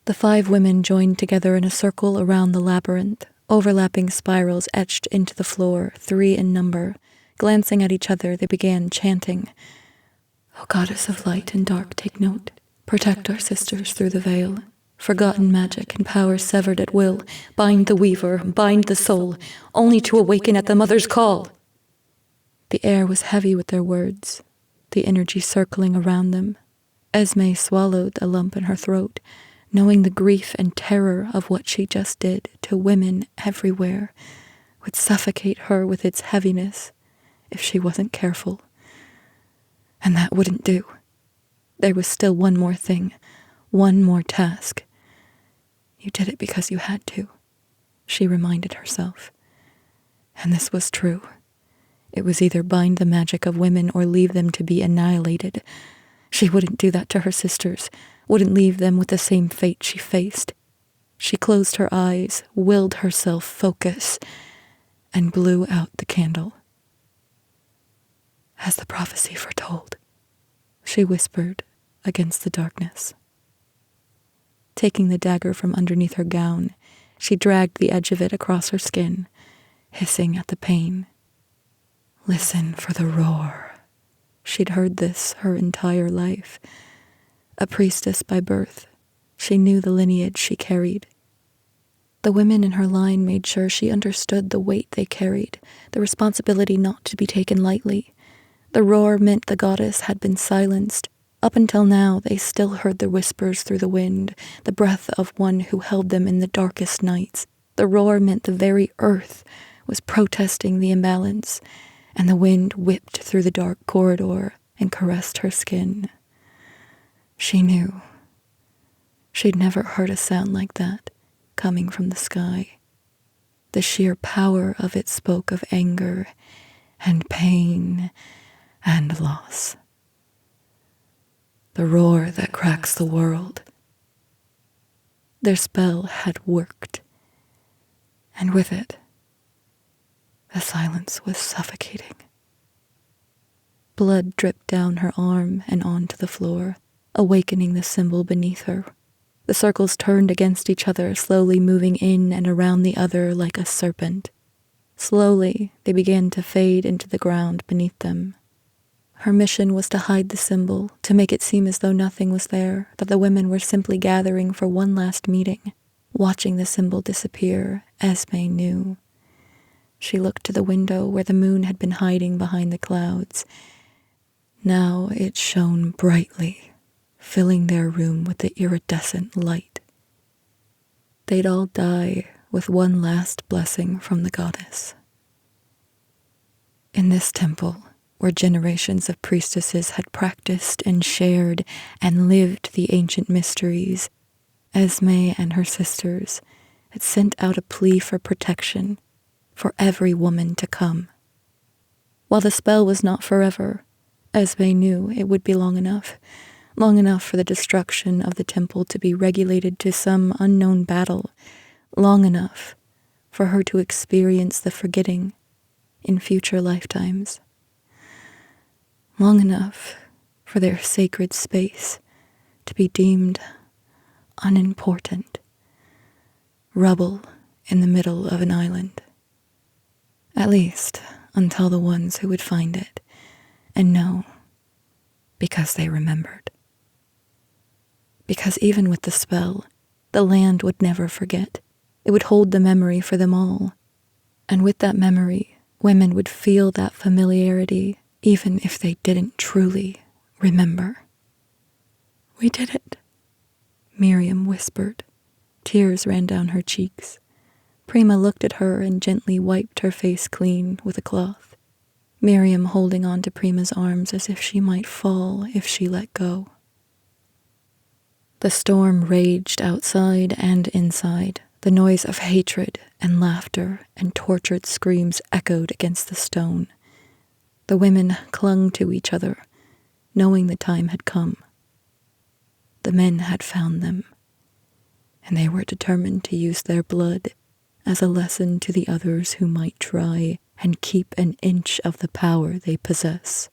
The 5 women joined together in a circle around the labyrinth, overlapping spirals etched into the floor, 3 in number. Glancing at each other, they began chanting, "O goddess of light and dark, take note. Protect our sisters through the veil. Forgotten magic and power severed at will. Bind the weaver, bind the soul, only to awaken at the mother's call." The air was heavy with their words, the energy circling around them. Esme swallowed a lump in her throat, knowing the grief and terror of what she just did to women everywhere would suffocate her with its heaviness if she wasn't careful. And that wouldn't do. There was still one more thing, one more task. You did it because you had to, she reminded herself. And this was true. It was either bind the magic of women or leave them to be annihilated. She wouldn't do that to her sisters, wouldn't leave them with the same fate she faced. She closed her eyes, willed herself focus, and blew out the candle. "As the prophecy foretold," she whispered against the darkness. Taking the dagger from underneath her gown, she dragged the edge of it across her skin, hissing at the pain. Listen for the roar. She'd heard this her entire life. A priestess by birth, she knew the lineage she carried. The women in her line made sure she understood the weight they carried, the responsibility not to be taken lightly. The roar meant the goddess had been silenced. Up until now, they still heard the whispers through the wind, the breath of one who held them in the darkest nights. The roar meant the very earth was protesting the imbalance, and the wind whipped through the dark corridor and caressed her skin. She knew. She'd never heard a sound like that coming from the sky. The sheer power of it spoke of anger and pain and loss. The roar that cracks the world. Their spell had worked, and with it, the silence was suffocating. Blood dripped down her arm and onto the floor, awakening the symbol beneath her. The circles turned against each other, slowly moving in and around the other like a serpent. Slowly, they began to fade into the ground beneath them. Her mission was to hide the symbol, to make it seem as though nothing was there, that the women were simply gathering for one last meeting. Watching the symbol disappear, Esme knew. She looked to the window where the moon had been hiding behind the clouds. Now it shone brightly, filling their room with the iridescent light. They'd all die with one last blessing from the goddess. In this temple, where generations of priestesses had practiced and shared and lived the ancient mysteries, Esme and her sisters had sent out a plea for protection for every woman to come. While the spell was not forever, Esme knew it would be long enough for the destruction of the temple to be regulated to some unknown battle, long enough for her to experience the forgetting in future lifetimes. Long enough for their sacred space to be deemed unimportant, rubble in the middle of an island. At least until the ones who would find it and know, because they remembered. Because even with the spell, the land would never forget. It would hold the memory for them all. And with that memory, women would feel that familiarity even if they didn't truly remember. "We did it," Miriam whispered. Tears ran down her cheeks. Prima looked at her and gently wiped her face clean with a cloth, Miriam holding on to Prima's arms as if she might fall if she let go. The storm raged outside and inside. The noise of hatred and laughter and tortured screams echoed against the stone. The women clung to each other, knowing the time had come. The men had found them, and they were determined to use their blood as a lesson to the others who might try and keep an inch of the power they possess.